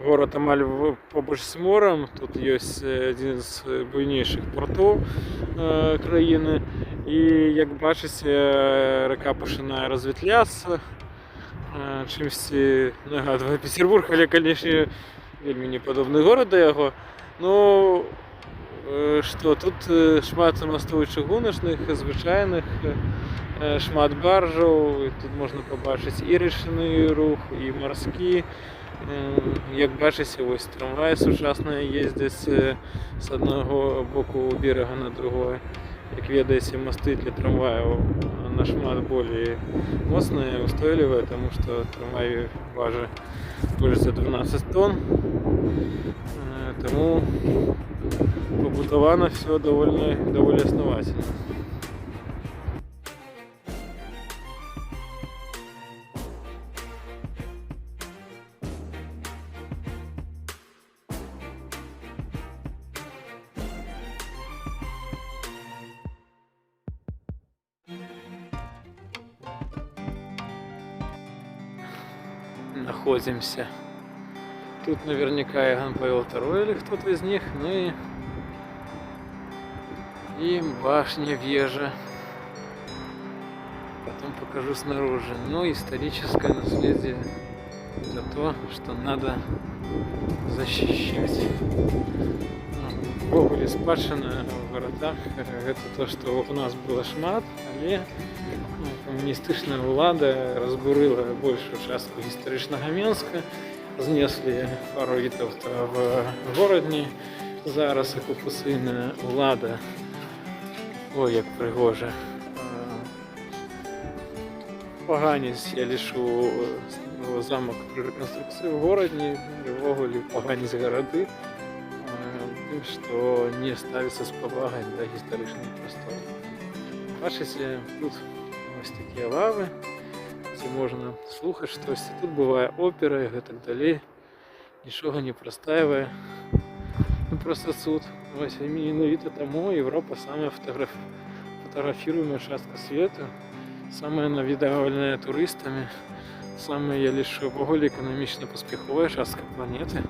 город амаль побач з морем. Тут ёсць адзін з буйнейшых партоў краіны. І як бачыце, рака пачынае развітляцца, чымсьці нагадвае Петербург, але, канешне, вельмі не падобны горад да яго. Ну, што тут шмат самастою чыгуначных, звычайных, шмат баржаў, тут можна пабачыць і рачны рух, і марскі. Як бачыце, вось трамваі сучасныя ездзяць з аднаго боку берага на другое. Як ведаеце, масты для трамваяў нашмат болей моцныя, устойлівыя, таму што трамвай важыць больш за 12 тонн. Таму побудавана все даволі основательно. Находимся. Тут наверняка Иоганн Павел II или кто-то из них, ну и башня, вежа. Потом покажу снаружи. Ну, историческое наследие. Это то, что надо защищать. Ввогуле спадщина в городах это то, что у нас было шмат, але камуністычная ўлада разбурыла большую частку гістарычнага Менска, знеслі пару вітаўта в горадні. Зараз акупацыйная ўлада, ой, як прыгожа, паганіць, я лішу замак пры рэканструкцыі ў горадні, увогуле паганіць гарады, тым, што не ставіцца з павагай да гістарычных прастораў. Бачыце, тут ось такія лавы, дзе можна слухаць штосьці. Тут бывае опера і гэтак далей. Нічога не прастаивае. Ну, просто цуд. Вось менавіта таму Европа самая фотографируемая частка свету, самая навідавальная турыстамі, самая, я лічу, ввогуле эканамічна паспяховая частка планеты,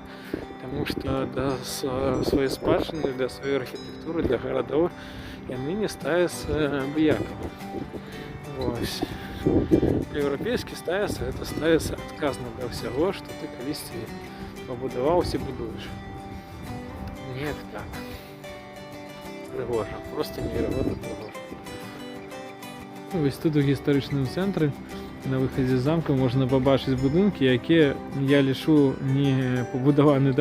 таму што да сваёй спадчыны, да сваёй архітэктуры, для гарадоў яны не ставяцца абыякава. Вось. Еўрапейскі ставіцца, гэта ставіцца адказна да ўсяго, што ты калісьці пабудаваўся, будуеш. Неяк так. Прыгожа, проста неверагодна прыгожа. Вось тут у гістарычным цэнтры на выхадзе з замка можна пабачыць будынкі, якія, я лічу, не пабудаваны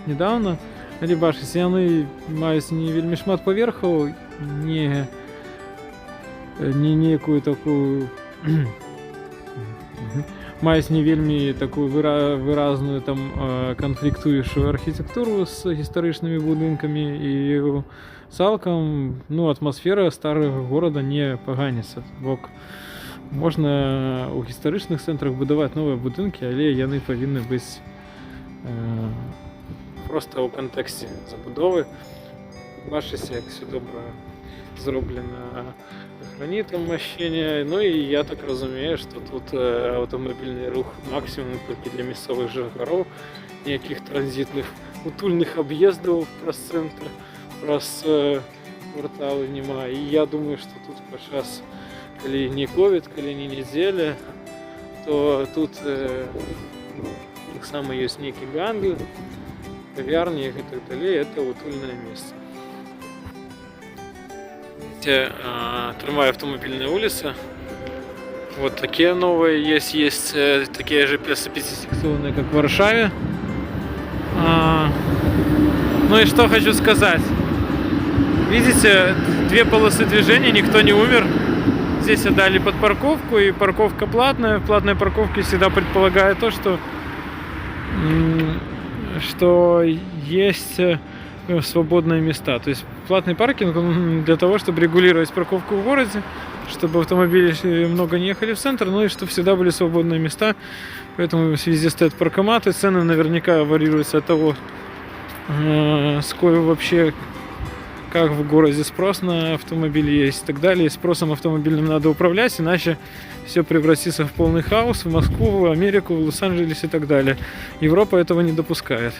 недавно, але бачыце, яны маюць не вельмі шмат паверхаў, не некую такую маюць не вельмі такую выразную там канфліктуючую архітэктуру з гістарычнымі будынкамі, і цалкам, ну, атмасфера старага горада не паганіцца. Бок можна у гістарычных цэнтрах будаваць новыя будынкі, але яны павінны быць проста ў кантэксце забудовы. Бачыце, як все добра зроблена гранітам машчэнне. Ну і я так разумею, што тут аўтамабільны рух максімум толькі для мясцовых жыхароў, ніякіх транзітных утульных аб'ездаў праз цэнтр, праз кварталы няма. І я думаю, што тут падчас, калі не ковід, калі не нядзеля, то тут таксама ёсць нейкі гандаль, кавярні і так далей. Это утульнае месца. Трамвай автомобильная улица. Вот такие новые есть такие же пятисекционные, как в Варшаве. Ну и что хочу сказать. Видите, две полосы движения, никто не умер. Здесь отдали под парковку, и парковка платная. В платной парковке всегда предполагает то, что есть свободные места. То есть платный паркинг для того, чтобы регулировать парковку в городе, чтобы автомобили много не ехали в центр, ну и чтобы всегда были свободные места. Поэтому везде стоят паркоматы. Цены наверняка варьируются от того, сколько вообще как в городе спрос на автомобили есть и так далее. И спросом автомобильным надо управлять, иначе все превратится в полный хаос в Москву, в Америку, в Лос-Анджелес и так далее. Европа этого не допускает.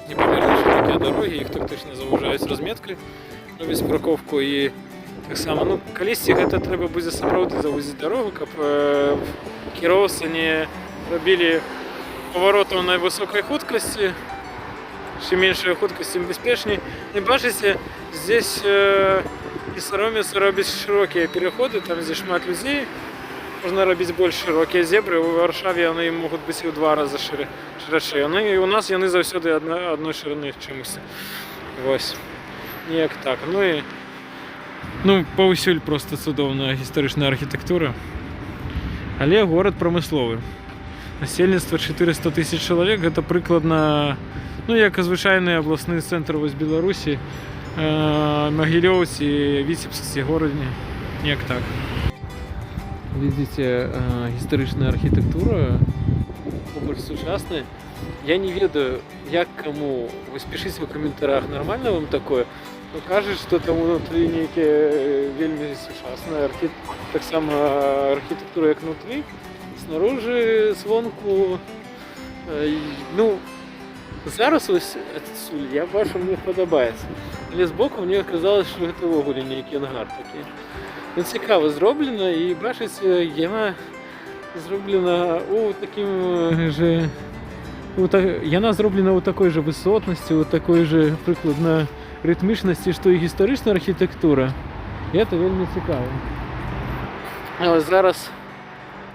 Непомірно широкі дороги, їх тактично заважають розміткою, робить парковку і так само, ну, колись гэта трэба будзе сапраўды завозіць дорогу, каб кіроўцы не робили поворотов на высокой хуткасці. Чем меньше хуткость, тем беспечнее. И бачите, здесь не соромятся робить широкие переходы, там здесь шмат людей, можно робить больше широкие зебры. В Варшаве они могут быть и в 2 рази ширше. І у нас вони завсюди одної ширини чимось. Ось. Ніяк так. Ну, паўсюль просто цудоўная гістарычная архітэктура. Але город промысловый. Насельніцтва 400 тысяч чалавек, гэта прыкладна, ну, як звычайны абласны цэнтр вось Беларусі, Магілёў ці Віцебск ці горад, неяк так. Видите, гістарычная архітэктура побач сучасная. Я не ведаю, як каму. Вось пішыце ў каментарях, нормально вам такое? Ну, кажуць, што там унутры нейкія вельмі сучасная таксама архітэктура як внутрі, снаружи, звонку. Ну, зараз ось адсюль я бачу, мне падабаецца. Але збоку мне казалось, што гэта ўвогуле нейкі ангар такі. Ну, цікава зроблена, і бачыце, яна зроблена у такім же... Яна зроблена ў такой же высотнасці, у такой же прыкладна рытмічнасці, што і гістарычная архітэктура. І гэта вельмі цікава. А ось зараз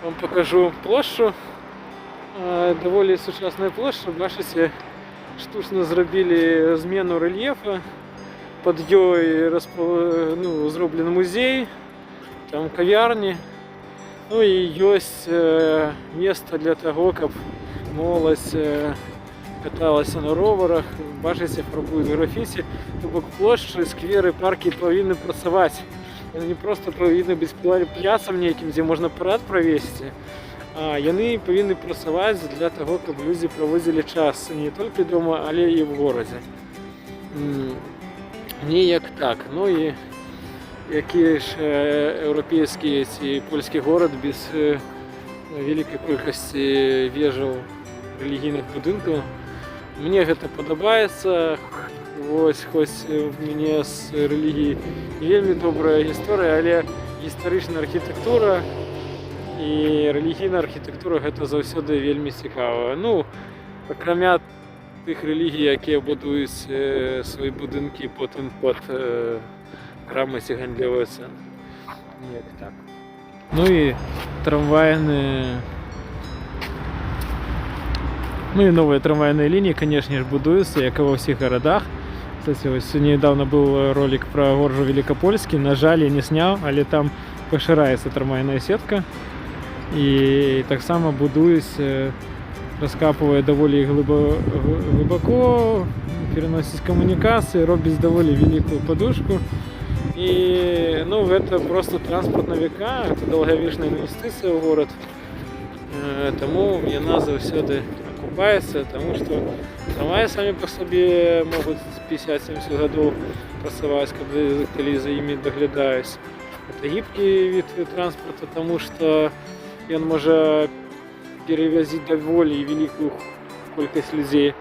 вам покажу площу. Даволі сучасная площа. Бачыце, штучна зрабілі змену рэльефа. Пад ёй зроблены музей, там кавярні. Ну і ёсць место для таго, каб моладзь каталася на роварах. Бачыце, фарбуюць графіці. То бок плошчы, скверы, паркі павінны працаваць. Яны не проста павінны быць пляцам нейкім, дзе можна парад правесці, а яны павінны працаваць для таго, каб людзі праводзілі час не толькі дома, але і ў горадзе. Неяк так. Ну і які ж еўрапейскі ці польскі горад без вялікай колькасці вежаў рэлігійных будынкаў. Мне гэта падабаецца. Вось, хоць у мяне з рэлігіяй вельмі добрая гісторыя, але гістарычная архітэктура і рэлігійная архітэктура гэта заўсёды вельмі цікава. Ну, акрамя тых рэлігій, якія будуюць свае будынкі потым пад крамы ці гандлёвыя цэнтры. Неяк так. Ну і трамвайныя... Ну и новые трамвайные линии, конечно же, будуются, как и во всех городах. Кстати, вот недавно был ролик про Горжу Великопольский, на жаль, я не снял, але там поширается трамвайная сетка. И так само будуюсь, раскапывая довольно глубоко, переносить коммуникации, робить довольно великую подушку. И, ну, это просто транспорт на века, это долговечная инвестиция в город. Тому яна заўсёды окупаецца, тому што трамваі самі па сабе могуць 50-70 гадоў працаваць, калі за імі даглядаюць. Гэта гібкі від транспорта, тому што ён можа перевязіць даволі вялікую колькасць людзей.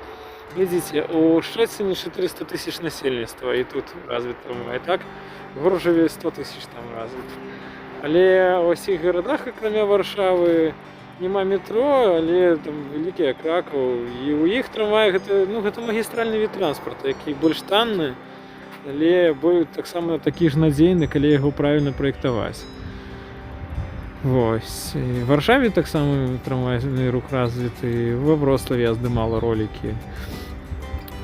Глядзіце, у Шчэцине 400 тысяч насельніцтва, і тут развіт трамвай, так? В Горжаве 100 тысяч там развіт. Але ва ўсіх гарадах, акрамя Варшавы, нема метро, але там вялікія Кракаў, і ў іх трамвай гэта магістральны від транспорта, які больш танны, але таксама такі ж надзейны, калі яго правільна праектаваць. Вось. І в Варшаве таксама трамвайны рух развіты, ва Вроцлаве я здымала ролікі.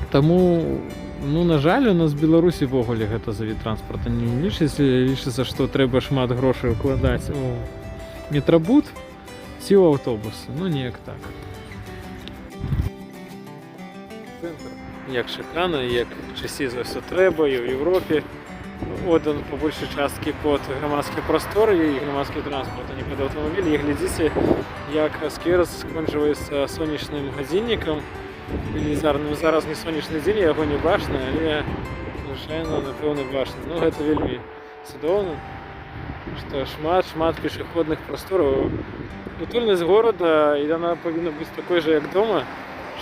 Таму, ну, на жаль, у нас в Беларусі ввогуле гэта за від транспорта не лічыцца, што трэба шмат грошай укладаць у метрабут ці ў аўтобусы. Ну, неяк так. Цэнтр як шыкана, як часцей за ўсё трэба, і ў Европе отдан по большай часткі пад грамадскія прасторы і грамадскі транспорт, а не пад аўтамабіль. І глядзіце, як сквер скончваецца сонечным гадзіннікам. велізарным. Зараз не сонячны дзень, яго не бачна, але звычайна, напэўна, бачна. Ну, гэта вельмі цудоўна, што шмат пешаходных прастораў. Утульнасць горада, і яна павінна быць такой жа, як дома.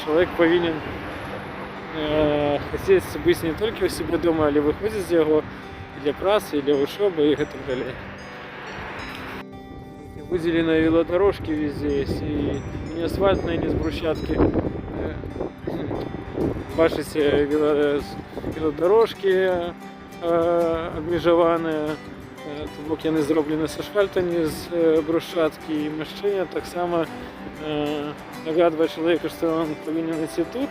Чалавек павінен хацець быць не толькі ў сябе дома, але выходзіць з яго для працы, для вучобы і гэтак далей. Выделенные велодорожки везде есть, и не асфальтные, не с брусчатки. Бачите, велодорожки абмежаваныя, то бок яны зроблены з асфальта, не з брусчаткі, і машыне таксама нагадвае чалавеку, што ён павінен ісці тут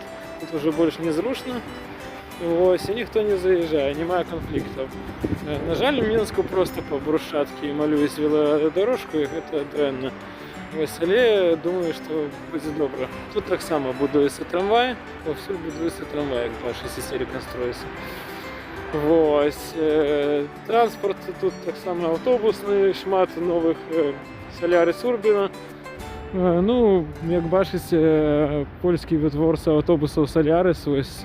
уже больш незручна. Ось, і ніхто не заїжджає, немає конфліктів. На жаль, в Мінську просто по брусчатці малюють велодорожку, і це дрэнна. Ось, але думаю, що буде добре. Тут так само будується трамвай, повсюди будується трамвай, як бачите, всі реконструюється. Ось, транспорт тут так само автобусний, шмат нових Солярис Урбіна. Ну, як бачите, польський витворца автобусів Солярис, ось,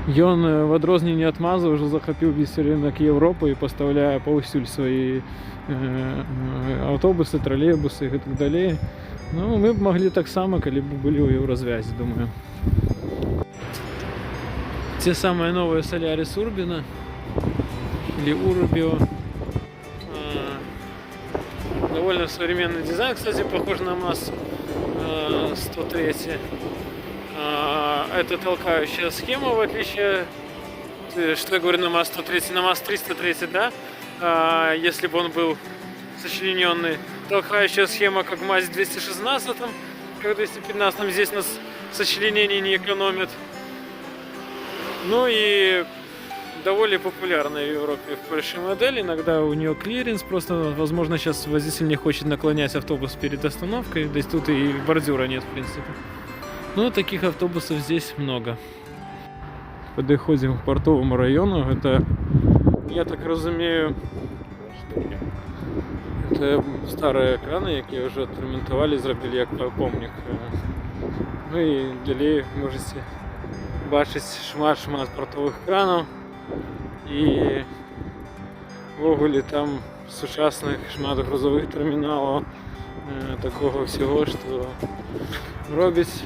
ён в адрозненне ад Маза ўжо захапіў весь рынок Европы і пастаўляе паўсюль свае аўтобусы, тралейбусы і гэтак далей. Ну, мы б маглі таксама, калі б былі ў еўразвязі, думаю. Те самые новые Солярис Урбина или Урбио. Довольно современный дизайн, кстати, похож на МАЗ 103. Это толкающая схема, в отличие, что я говорю на МАЗ 103, на МАЗ 303, да? Если бы он был сочлененный. Толкающая схема, как в МАЗе 216, как в 215, здесь нас сочленений не экономят. Ну и довольно популярная в Европе в Польше модель. Иногда у нее клиренс, просто, возможно, сейчас водитель не хочет наклонять автобус перед остановкой. Здесь тут и бордюра нет, в принципе. Но таких автобусов здесь много. Подходим к портовому району. Это, я так разумею, это старые краны, которые уже отремонтовали, сделали как помник. Ну и далее можете бачить шмат портовых кранов. І ввогуле там сучасних шмат грузових терміналів, такого всього, що робить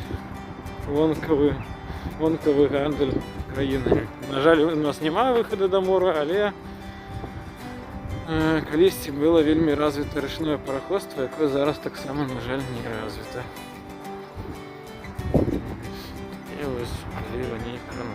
вонковий гандель країни. На жаль, у нас немає виходу до моря, але колись було вельми розвите річне пароходство, яке зараз так само, на жаль, не розвите. І ось вони краном.